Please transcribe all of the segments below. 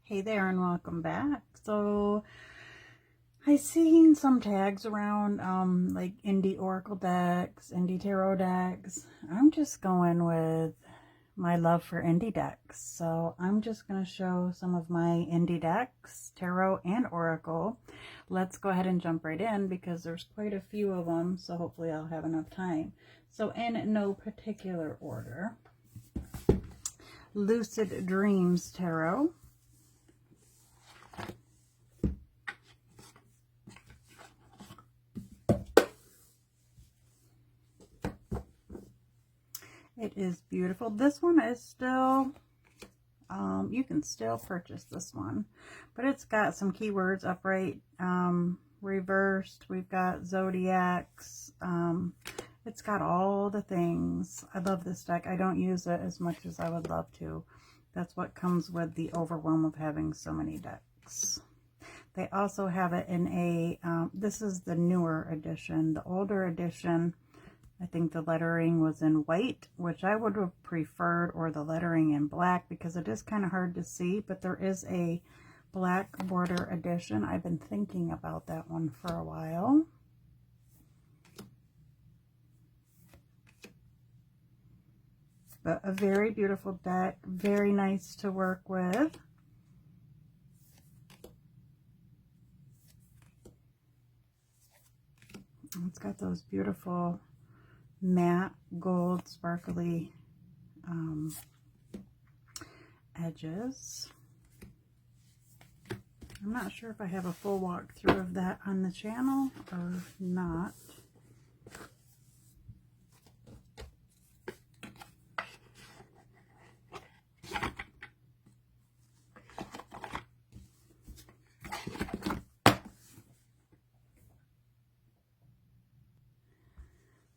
Hey there and welcome back. So I seen some tags around like indie oracle decks, indie tarot decks. I'm just going with my love for indie decks. So I'm just going to show some of my indie decks, tarot and oracle. Let's go ahead and jump right in because there's quite a few of them, so hopefully I'll have enough time. So in no particular order, Lucid Dreams Tarot. It is beautiful. This one is still, you can still purchase this one, but it's got some keywords upright, reversed. We've got zodiacs. It's got all the things. I love this deck. I don't use it as much as I would love to. That's what comes with the overwhelm of having so many decks. They also have it in a, this is the newer edition. The older edition, I think the lettering was in white, which I would have preferred, or the lettering in black, because it is kind of hard to see, but there is a black border edition. I've been thinking about that one for a while. But a very beautiful deck, very nice to work with. It's got those beautiful matte gold sparkly edges. I'm not sure if I have a full walkthrough of that on the channel or not.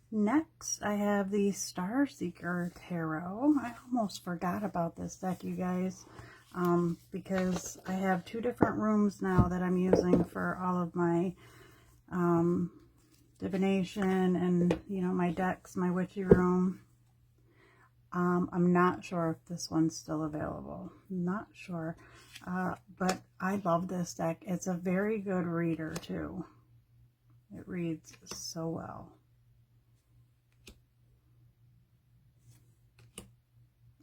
Next, I have the Star Seeker Tarot. I almost forgot about this deck, you guys, because I have two different rooms now that I'm using for all of my divination and, you know, my decks, my witchy room. I'm not sure if this one's still available. Not sure, but I love this deck. It's a very good reader, too. It reads so well.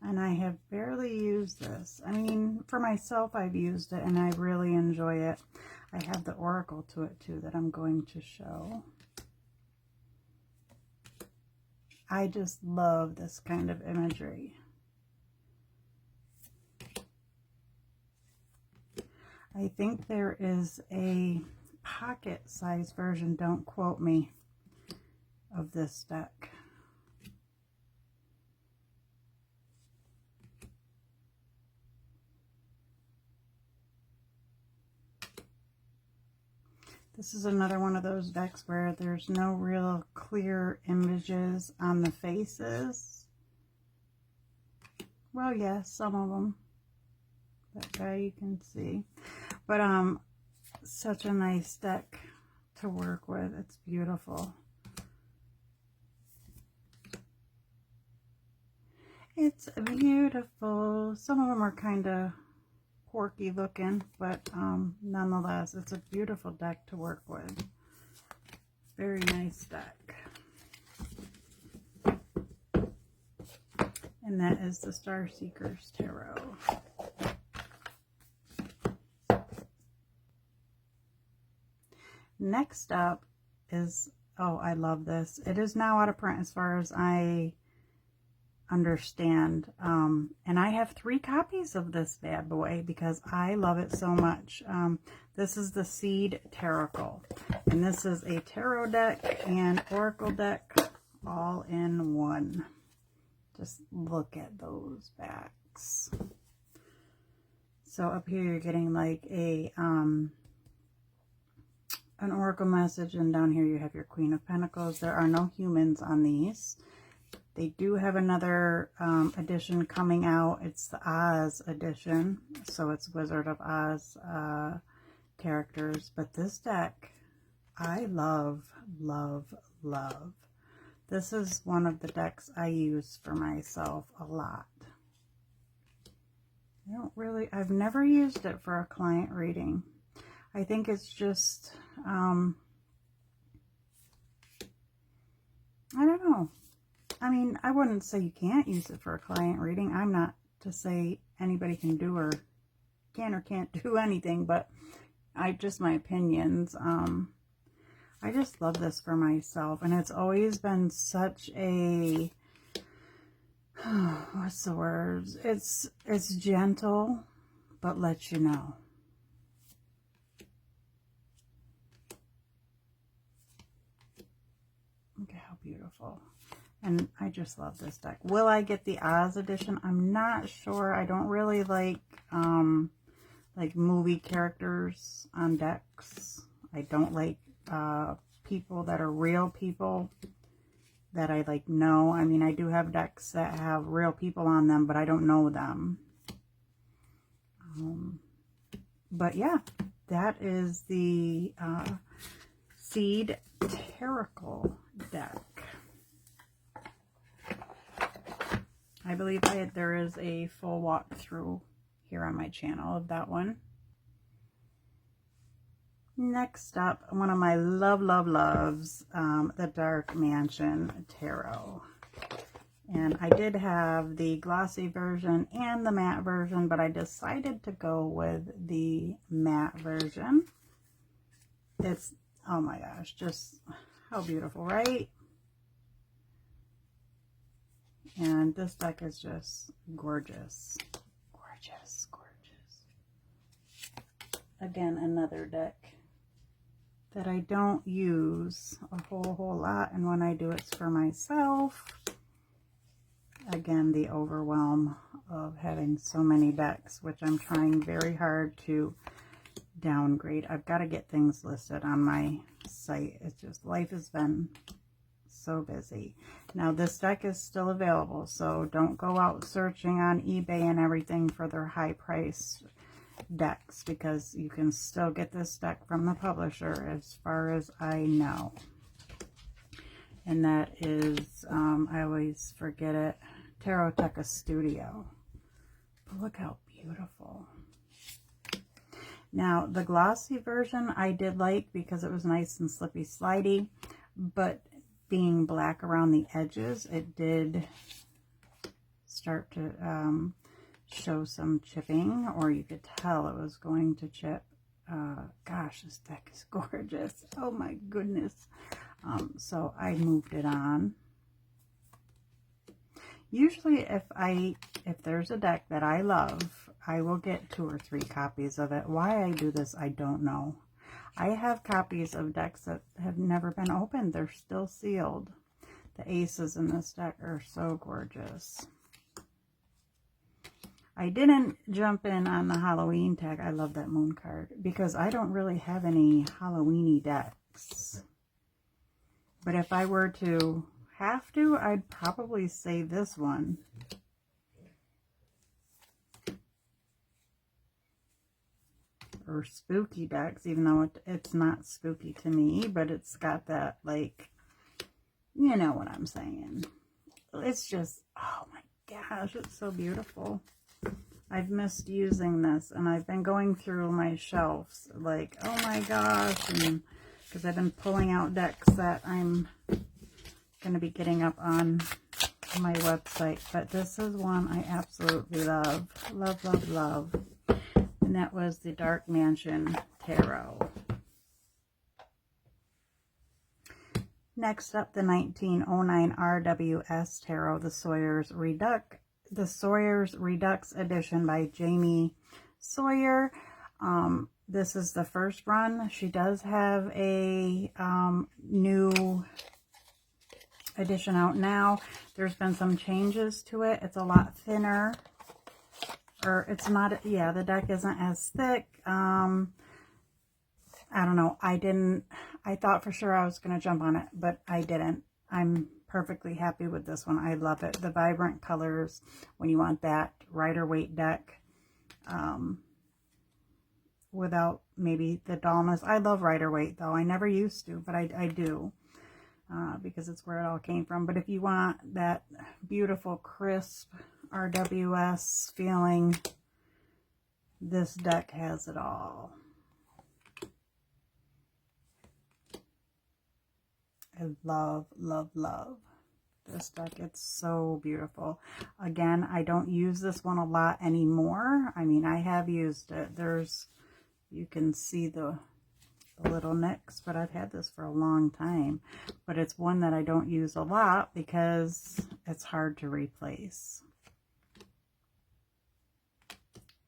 And I have barely used this. I mean, for myself, I've used it and I really enjoy it. I have the oracle to it too that I'm going to show. I just love this kind of imagery. I think there is a pocket-sized version, don't quote me, of this deck. This is another one of those decks where there's no real clear images on the faces. Well, yes, some of them. That guy you can see. But such a nice deck to work with. It's beautiful. It's beautiful. Some of them are kind of quirky looking, but nonetheless, it's a beautiful deck to work with. Very nice deck. And that is the Star Seekers Tarot. Next up is, oh, I love this. It is now out of print as far as I understand, and I have 3 copies of this bad boy because I love it so much. This is the Seed Tarocle, and this is a tarot deck and oracle deck all in one. Just look at those backs. So up here you're getting like a an oracle message, and down here you have your Queen of Pentacles. There are no humans on these. They do have another edition coming out. It's the Oz edition. So it's Wizard of Oz characters. But this deck, I love, love, love. This is one of the decks I use for myself a lot. I've never used it for a client reading. I think it's just, I don't know. I mean, I wouldn't say you can't use it for a client reading. I'm not to say anybody can or can't do anything, but just my opinions. I just love this for myself, and it's always been such a, what's the word? It's gentle, but lets you know. Look at how beautiful. And I just love this deck. Will I get the Oz edition? I'm not sure. I don't really like movie characters on decks. I don't like people that are real people that I know. I mean, I do have decks that have real people on them, but I don't know them. But yeah, that is the Seed Tarocle deck. I believe there is a full walkthrough here on my channel of that one. Next up, one of my loves, the Dark Mansion Tarot. And I did have the glossy version and the matte version, but I decided to go with the matte version. It's, oh my gosh, just how beautiful, right? And this deck is just gorgeous. Gorgeous, gorgeous. Again, another deck that I don't use a whole lot, and when I do, it's for myself. Again, the overwhelm of having so many decks, which I'm trying very hard to downgrade. I've got to get things listed on my site. It's just, life has been so busy. Now, this deck is still available, so don't go out searching on eBay and everything for their high-priced decks, because you can still get this deck from the publisher, as far as I know. And that is, I always forget it, Taroteca Studio. But look how beautiful. Now, the glossy version I did like because it was nice and slippy slidey, but being black around the edges, it did start to show some chipping, or you could tell it was going to chip. Gosh, this deck is gorgeous. Oh my goodness. So I moved it on. Usually if there's a deck that I love, I will get 2 or 3 copies of it. Why I do this, I don't know. I have copies of decks that have never been opened. They're still sealed. The aces in this deck are so gorgeous. I didn't jump in on the Halloween tag. I love that moon card because I don't really have any Halloween-y decks. But if I were to have to, I'd probably say this one. Or spooky decks, even though it's not spooky to me, but it's got that, like, you know what I'm saying. It's just, oh my gosh, it's so beautiful. I've missed using this, and I've been going through my shelves, like, oh my gosh, and because I've been pulling out decks that I'm going to be getting up on my website. But this is one I absolutely love. Love, love, love. And that was the Dark Mansion Tarot. Next up, the 1909 RWS Tarot, the Sawyer's Redux edition by Jamie Sawyer. This is the first run. She does have a new edition out now. There's been some changes to it. It's a lot thinner. Or it's not, yeah, the deck isn't as thick. I don't know. I thought for sure I was going to jump on it, but I didn't. I'm perfectly happy with this one. I love it. The vibrant colors when you want that Rider-Waite deck without maybe the dullness. I love Rider-Waite though. I never used to, but I do because it's where it all came from. But if you want that beautiful, crisp RWS feeling, This deck has it all. I love, love, love this deck. It's so beautiful. Again, I don't use this one a lot anymore. I mean, I have used it. You can see the little nicks, but I've had this for a long time. But it's one that I don't use a lot because it's hard to replace.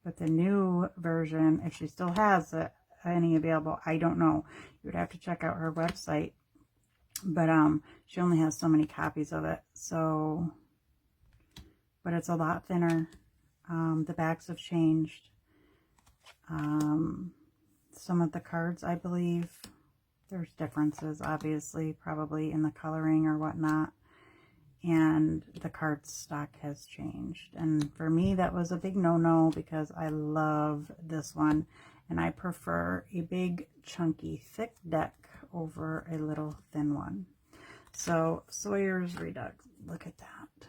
But the new version, if she still has any available, I don't know. You would have to check out her website. But she only has so many copies of it. So, but it's a lot thinner. The backs have changed. Some of the cards, I believe, there's differences, obviously, probably in the coloring or whatnot. And the card stock has changed. And for me, that was a big no-no because I love this one. And I prefer a big, chunky, thick deck over a little thin one. So, Sawyer's Redux. Look at that.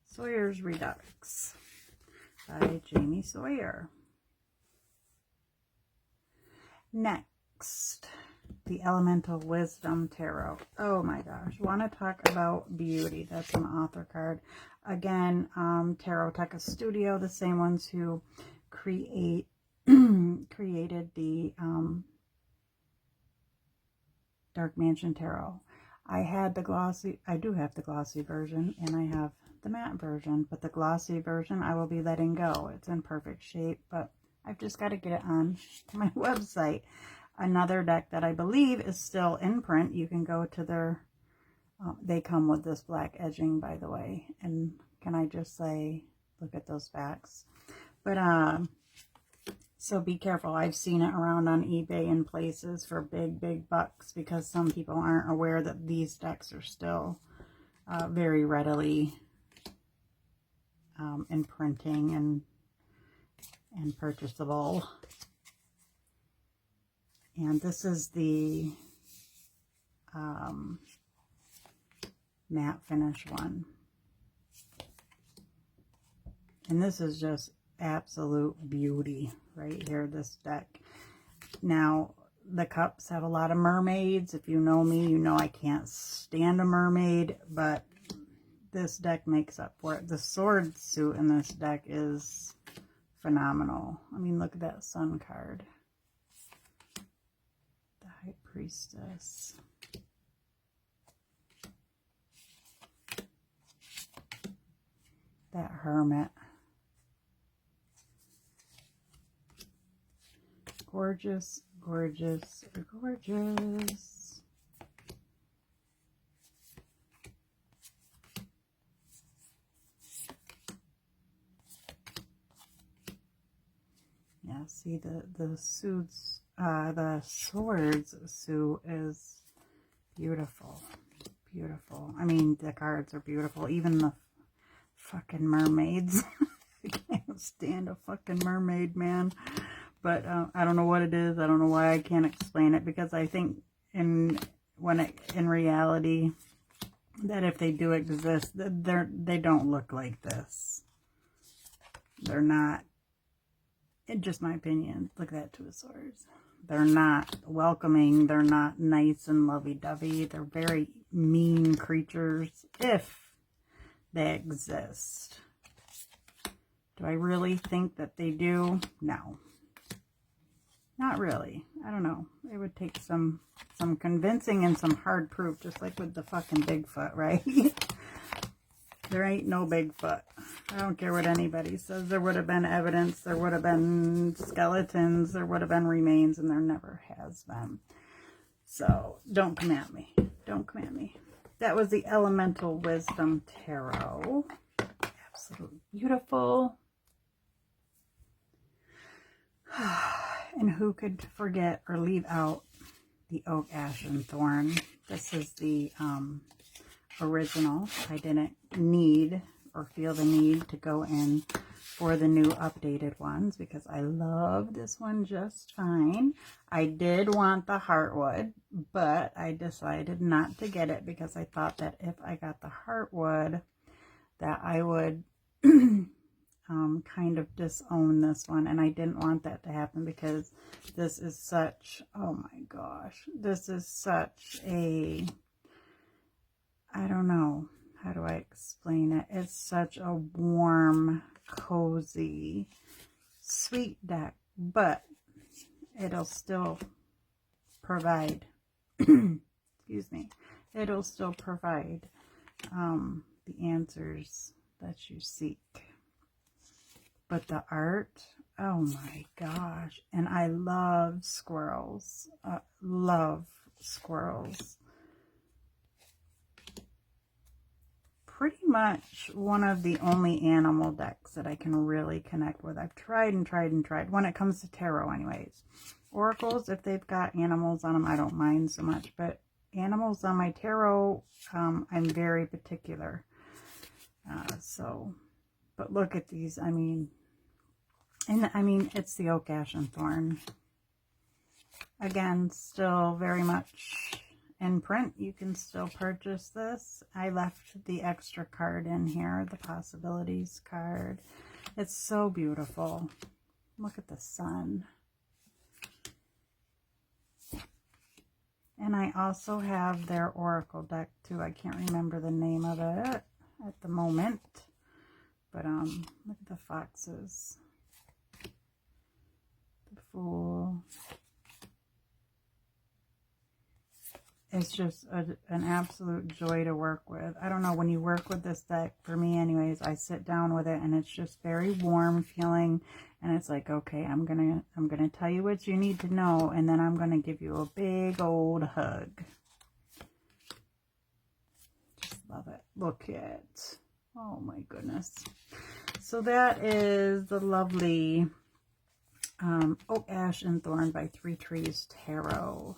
Sawyer's Redux by Jamie Sawyer. Next, the Elemental Wisdom Tarot. Oh my gosh. Want to talk about beauty. That's an author card. Again, Tarot Teca Studio, the same ones who created the Dark Mansion Tarot. I do have the glossy version, and I have the matte version, but the glossy version I will be letting go. It's in perfect shape, but I've just got to get it on my website. Another deck that I believe is still in print. You can go to their, they come with this black edging, by the way. And can I just say, look at those backs. But, so be careful. I've seen it around on eBay and places for big, big bucks because some people aren't aware that these decks are still very readily in printing and purchasable. And this is the matte finish one. And this is just absolute beauty right here, this deck. Now, the cups have a lot of mermaids. If you know me, you know I can't stand a mermaid, but this deck makes up for it. The sword suit in this deck is phenomenal. I mean, look at that sun card. The High Priestess. That Hermit. Gorgeous, gorgeous, gorgeous. Yeah, see the suits, the swords suit is beautiful, beautiful. I mean, the cards are beautiful. Even the fucking mermaids. I can't stand a fucking mermaid, man. But I don't know what it is. I don't know why I can't explain it, because I think in reality that if they do exist, they don't look like this. They're not. In just my opinion. Look at that, Two of Swords. They're not welcoming. They're not nice and lovey-dovey. They're very mean creatures if they exist. Do I really think that they do? No. Not really. I don't know. It would take some convincing and some hard proof, just like with the fucking Bigfoot, right? There ain't no Bigfoot. I don't care what anybody says. There would have been evidence. There would have been skeletons. There would have been remains, and there never has been. So, don't come at me. Don't come at me. That was the Elemental Wisdom Tarot. Absolutely beautiful. And who could forget or leave out the Oak, Ash, and Thorn? This is the original. I didn't need or feel the need to go in for the new updated ones because I love this one just fine. I did want the Heartwood, but I decided not to get it because I thought that if I got the Heartwood, that I would kind of disown this one, and I didn't want that to happen because this is such, oh my gosh, this is such a, I don't know, how do I explain it? It's such a warm, cozy, sweet deck, but it'll still provide, excuse me, it'll still provide the answers that you seek. But the art, oh my gosh. And I love squirrels. Love squirrels. Pretty much one of the only animal decks that I can really connect with. I've tried and tried and tried when it comes to tarot anyways. Oracles, if they've got animals on them, I don't mind so much. But animals on my tarot, I'm very particular. But look at these. I mean, it's the oak, ash, and thorn. Again, still very much in print. You can still purchase this. I left the extra card in here, the possibilities card. It's so beautiful. Look at the sun. And I also have their oracle deck too. I can't remember the name of it at the moment. But look at the foxes. The Fool. It's just an absolute joy to work with. I don't know, when you work with this deck, for me anyways, I sit down with it and it's just very warm feeling, and it's like, okay, I'm gonna tell you what you need to know, and then I'm gonna give you a big old hug. Just love it. Look at, oh my goodness. So that is the lovely Oak, Ash, and Thorn by Three Trees Tarot.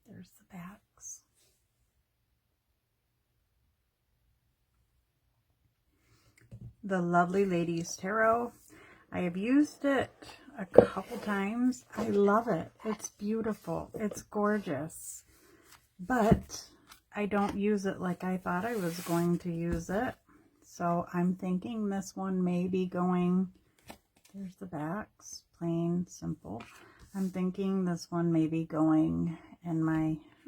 There's the backs. The Lovely Ladies Tarot. I have used it a couple times. I love it. It's beautiful. It's gorgeous. But I don't use it like I thought I was going to use it. So I'm thinking this one may be going, there's the backs, plain, simple. I'm thinking this one may be going in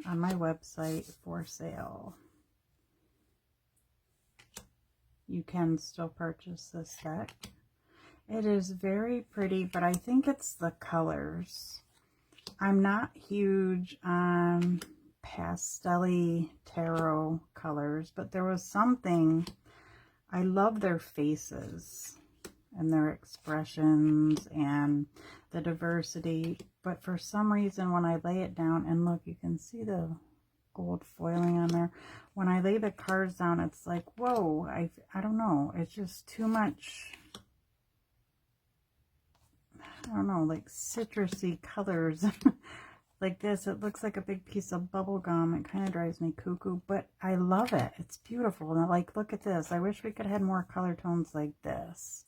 on my website for sale. You can still purchase this deck. It is very pretty, but I think it's the colors. I'm not huge on pastel-y tarot colors, but there was something, I love their faces and their expressions and the diversity, but for some reason when I lay it down, and look, you can see the gold foiling on there. When I lay the cards down, it's like, whoa, I don't know, it's just too much, I don't know, like citrusy colors. Like this, it looks like a big piece of bubble gum. It kind of drives me cuckoo, but I love it. It's beautiful. And like, look at this. I wish we could have more color tones like this,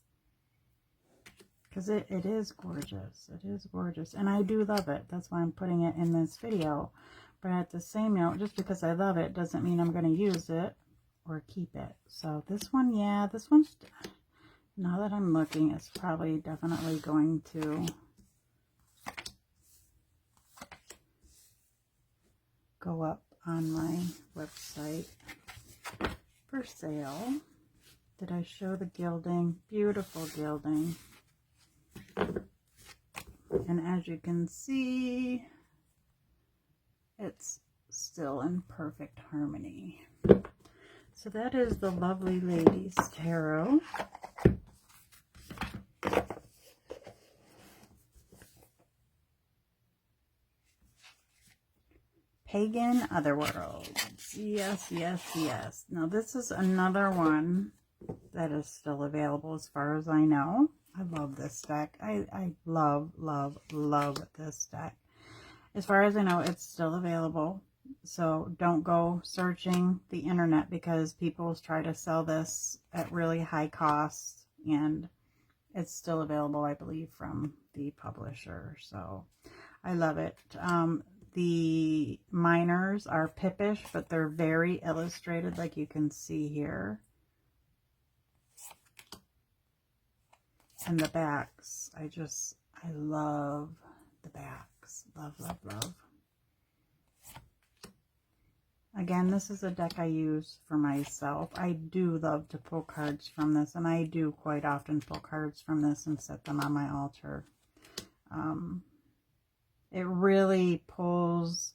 because it is gorgeous. It is gorgeous, and I do love it. That's why I'm putting it in this video. But at the same note, just because I love it doesn't mean I'm going to use it or keep it. So this one, yeah, this one's, now that I'm looking, it's probably definitely going to go up on my website for sale. Did I show the gilding? Beautiful gilding. And as you can see, it's still in perfect harmony. So that is the Lovely Ladies Tarot. Pagan, Otherworlds. Yes, yes, yes. Now this is another one that is still available as far as I know. I love this deck. I love, love, love this deck. As far as I know, it's still available. So don't go searching the internet, because people try to sell this at really high cost, and it's still available, I believe, from the publisher. So I love it. The minors are pippish, but they're very illustrated, like you can see here. And the backs, I love the backs. Love, love, love. Again, this is a deck I use for myself. I do love to pull cards from this, and I do quite often pull cards from this and set them on my altar. It really pulls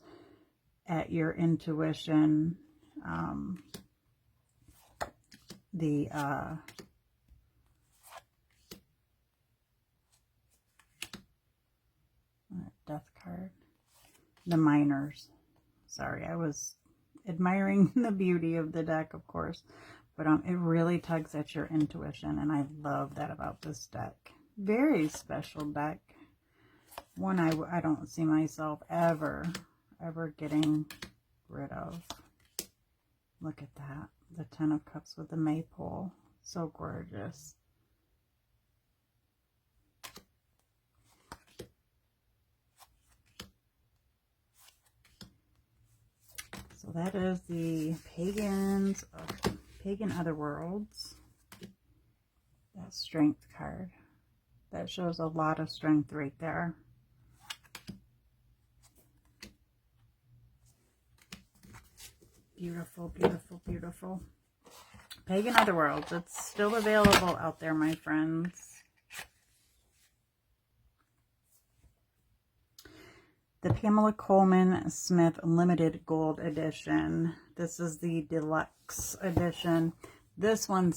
at your intuition. Death card. The minors. Sorry, I was admiring the beauty of the deck, of course. But it really tugs at your intuition, and I love that about this deck. Very special deck. One I don't see myself ever getting rid of. Look at that. The 10 of Cups with the maypole. So gorgeous. So that is the Pagan Otherworlds. That strength card. That shows a lot of strength right there. Beautiful, beautiful, beautiful. Pagan Otherworlds. It's still available out there, my friends. The Pamela Coleman Smith Limited Gold Edition. This is the deluxe edition. This one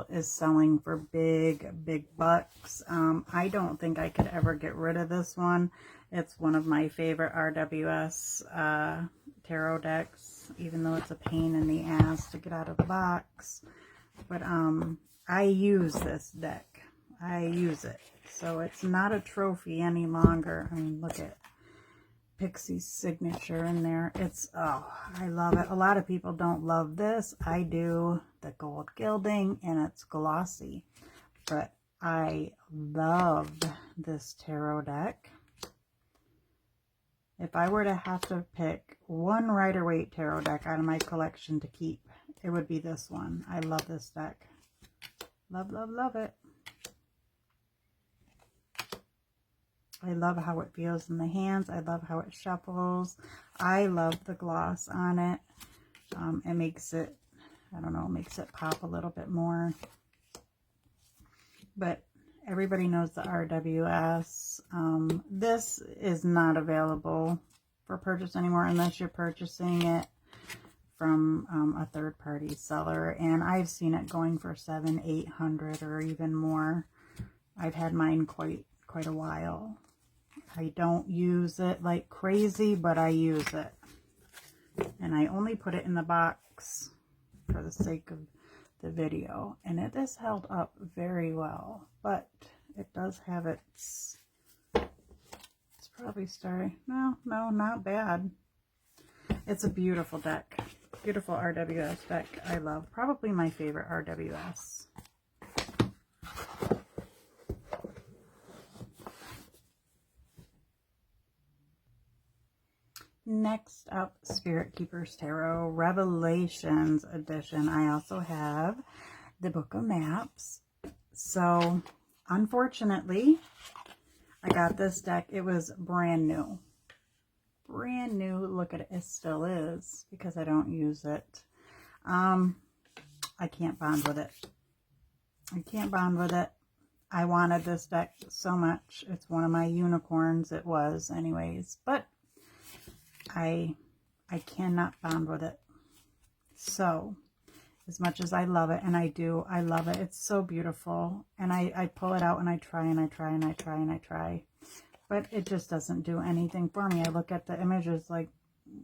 is selling for big bucks. I don't think I could ever get rid of this one. It's one of my favorite RWS tarot decks, even though it's a pain in the ass to get out of the box. But I use this deck. I use it. So it's not a trophy any longer. I mean, look at Pixie's signature in there. Oh, I love it. A lot of people don't love this. I do. The gold gilding, and it's glossy. But I love this tarot deck. If I were to have to pick one Rider-Waite tarot deck out of my collection to keep, it would be this one. I love this deck. Love, love, love it. I love how it feels in the hands. I love how it shuffles. I love the gloss on it. It makes it, I don't know, makes it pop a little bit more. But everybody knows the RWS. This is not available for purchase anymore unless you're purchasing it from a third-party seller. And I've seen it going for $700, $800 or even more. I've had mine quite a while. I don't use it like crazy, but I use it. And I only put it in the box for the sake of the video. And it is held up very well. But it does have it's probably starting. No, not bad. It's a beautiful deck. Beautiful RWS deck. I love. Probably my favorite RWS. Next up, Spirit Keepers Tarot Revelations Edition. I also have the Book of Maps. So, unfortunately, I got this deck. It was brand new. Brand new. Look at it. It still is because I don't use it. I can't bond with it. I can't bond with it. I wanted this deck so much. It's one of my unicorns. It was anyways. But I cannot bond with it. So, as much as I love it, and I do, I love it. It's so beautiful. And I pull it out and I try and I try and I try and I try. But it just doesn't do anything for me. I look at the images like,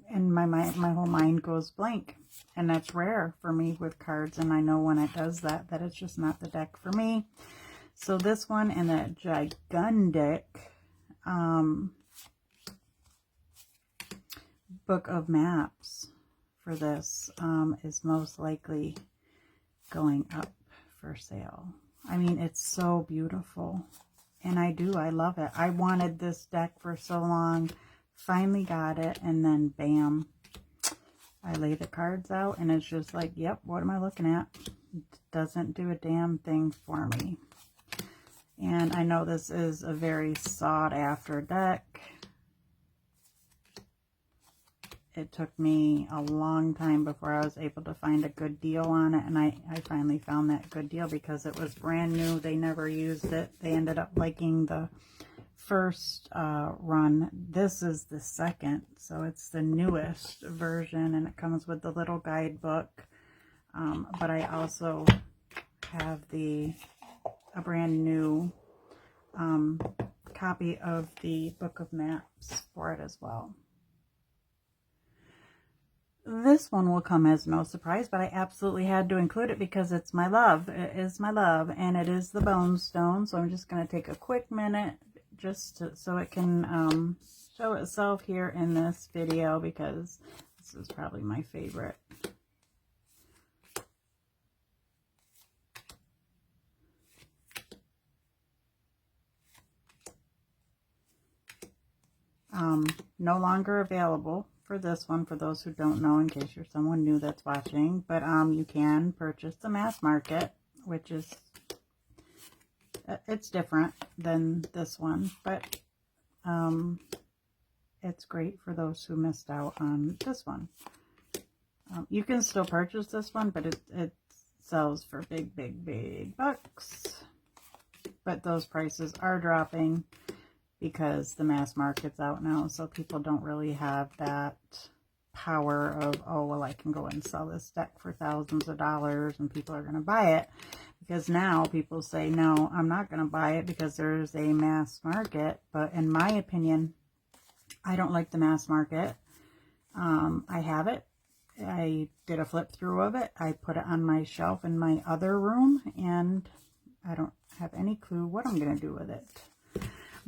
and my whole mind goes blank. And that's rare for me with cards. And I know when it does that it's just not the deck for me. So this one and that gigantic Book of Maps for this is most likely going up for sale. I mean, it's so beautiful. And I love it. I wanted this deck for so long. Finally got it, and then bam, I lay the cards out, and it's just like, yep, what am I looking at? It doesn't do a damn thing for me. And I know this is a very sought after deck. It took me a long time before I was able to find a good deal on it, and I finally found that good deal because it was brand new. They never used it. They ended up liking the first run. This is the second, so it's the newest version, and it comes with the little guidebook. But I also have a brand new copy of the Book of Maps for it as well. This one will come as no surprise, but I absolutely had to include it because it's my love. It is my love, and it is the Bone Stone. So I'm just going to take a quick minute just so it can show itself here in this video, because this is probably my favorite. No longer available for this one, for those who don't know, in case you're someone new that's watching, but you can purchase the mass market, which is, it's different than this one, but it's great for those who missed out on this one. You can still purchase this one, but it sells for big bucks, but those prices are dropping because the mass market's out now, so people don't really have that power of, oh, well, I can go and sell this deck for thousands of dollars and people are going to buy it. Because now people say, no, I'm not going to buy it because there's a mass market. But in my opinion, I don't like the mass market. I have it. I did a flip through of it. I put it on my shelf in my other room, and I don't have any clue what I'm going to do with it.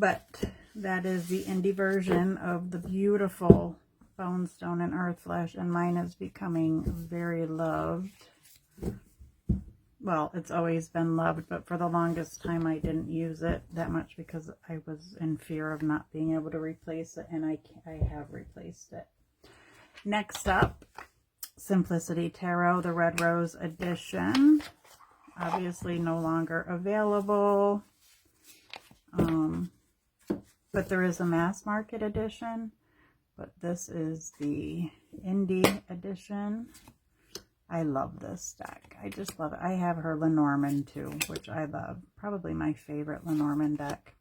But that is the indie version of the beautiful Bone Stone and Earth Flesh, and mine is becoming very loved. Well, it's always been loved, but for the longest time I didn't use it that much because I was in fear of not being able to replace it, and I have replaced it. Next up, Simplicity Tarot, the Red Rose edition. Obviously no longer available. But there is a mass market edition, but this is the indie edition. I love this deck. I just love it. I have her Lenormand too, which I love. Probably my favorite Lenormand deck.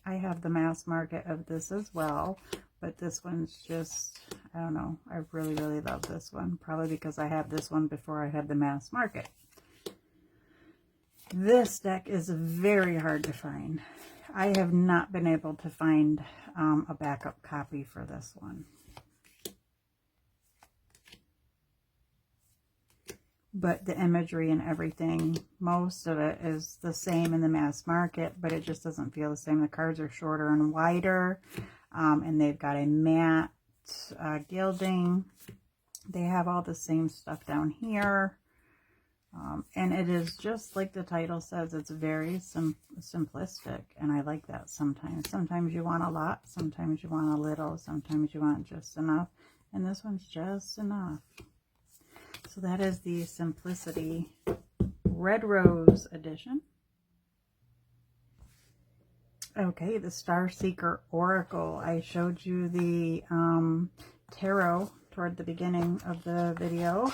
I have the mass market of this as well, but this one's just, I don't know. I really love this one. Probably because I had this one before I had the mass market. This deck is very hard to find. I have not been able to find a backup copy for this one. But the imagery and everything, most of it is the same in the mass market, but it just doesn't feel the same. The cards are shorter and wider, and they've got a matte gilding. They have all the same stuff down here. And it is just like the title says, it's very simplistic, and I like that sometimes. Sometimes you want a lot, sometimes you want a little, sometimes you want just enough, and this one's just enough. So that is the Simplicity Red Rose edition. Okay, the Star Seeker Oracle. I showed you the tarot toward the beginning of the video.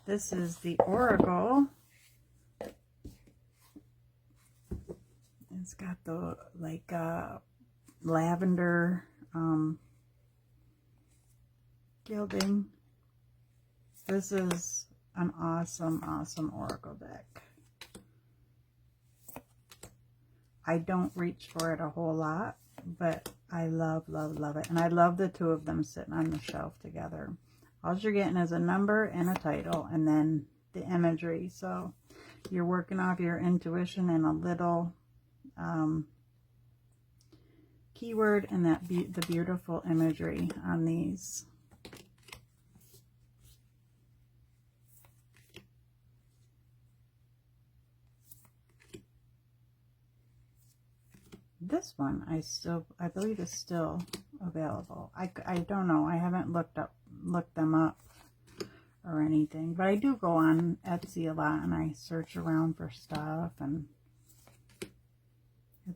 This is the Oracle. It's got the like lavender gilding. This is an awesome Oracle deck. I don't reach for it a whole lot, but I love it. And I love the two of them sitting on the shelf together. All you're getting is a number and a title, and then the imagery. So you're working off your intuition and a little keyword, and the beautiful imagery on these. this one I believe is still available. I don't know. I haven't looked them up or anything, but I do go on Etsy a lot and I search around for stuff, and I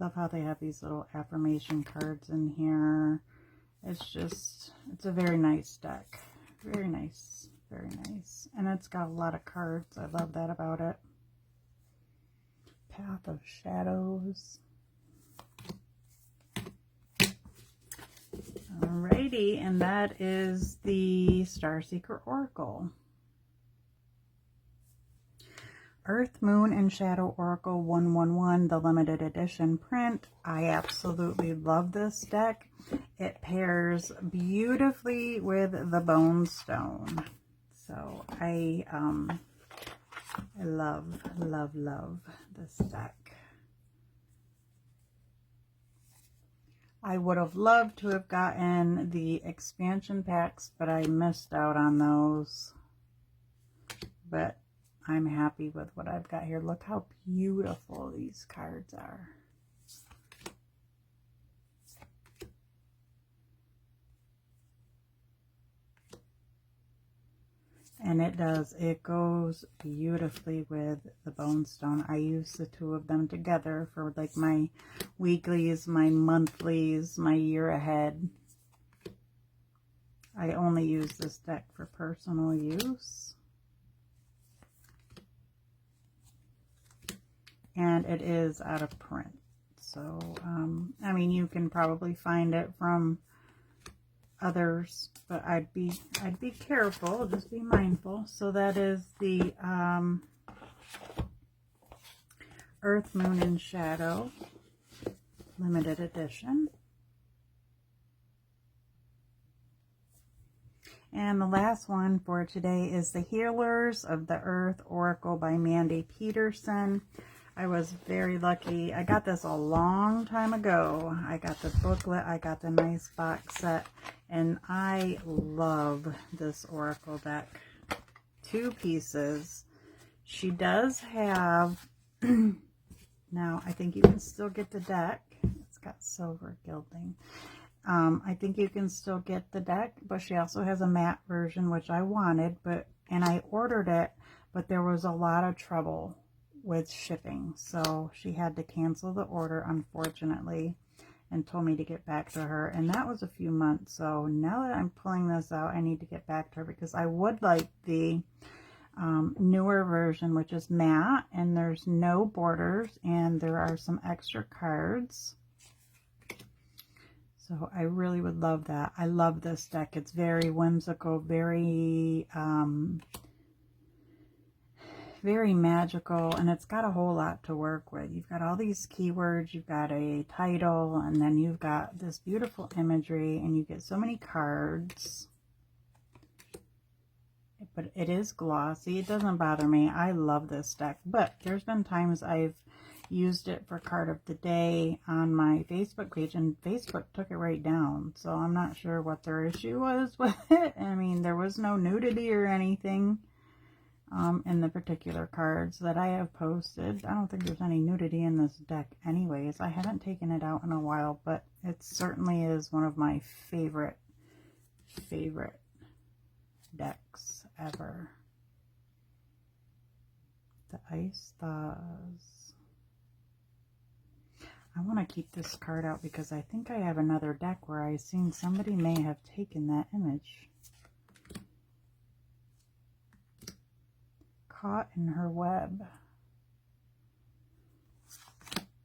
love how they have these little affirmation cards in here. It's a very nice deck. Very nice. Very nice. And it's got a lot of cards. I love that about it. Path of Shadows. Alrighty, and that is the Starseeker Oracle. Earth, Moon, and Shadow Oracle 111, the limited edition print. I absolutely love this deck. It pairs beautifully with the Bone Stone. So I love this deck. I would have loved to have gotten the expansion packs, but I missed out on those. But I'm happy with what I've got here. Look how beautiful these cards are. And it goes beautifully with the Bone Stone. I use the two of them together for like my weeklies, my monthlies, my year ahead. I only use this deck for personal use. And it is out of print. So, I mean, you can probably find it from others, but I'd be careful, just be mindful. So that is the Earth, Moon, and Shadow limited edition. And the last one for today is the Healers of the Earth Oracle by Mandy Peterson. I was very lucky. I got this a long time ago. I got the booklet, I got the nice box set, and I love this Oracle deck. 2 pieces. She does have, now I think you can still get the deck. It's got silver gilding. I think you can still get the deck, but she also has a matte version, which I wanted, and I ordered it, but there was a lot of trouble with shipping, so she had to cancel the order, unfortunately, and told me to get back to her, and that was a few months. So now that I'm pulling this out, I need to get back to her because I would like the newer version, which is matte, and there's no borders, and there are some extra cards. So I really would love that. I love this deck. It's very whimsical, very very magical, and it's got a whole lot to work with. You've got all these keywords, you've got a title, and then you've got this beautiful imagery, and you get so many cards. But it is glossy. It doesn't bother me. I love this deck, but there's been times I've used it for card of the day on my Facebook page, and Facebook took it right down. So I'm not sure what their issue was with it. I mean, there was no nudity or anything in the particular cards that I have posted. I don't think there's any nudity in this deck anyways. I haven't taken it out in a while, but it certainly is one of my favorite decks ever. The Ice Thaws. I want to keep this card out because I think I have another deck where I've seen somebody may have taken that image. Caught in her web.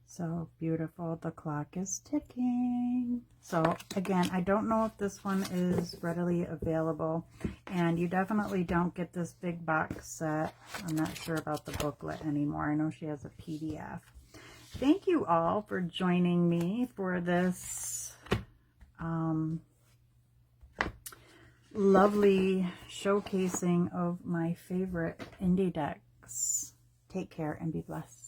So beautiful. The clock is ticking. So again, I don't know if this one is readily available, and you definitely don't get this big box set. I'm not sure about the booklet anymore. I know she has a PDF. Thank you all for joining me for this lovely showcasing of my favorite indie decks. Take care and be blessed.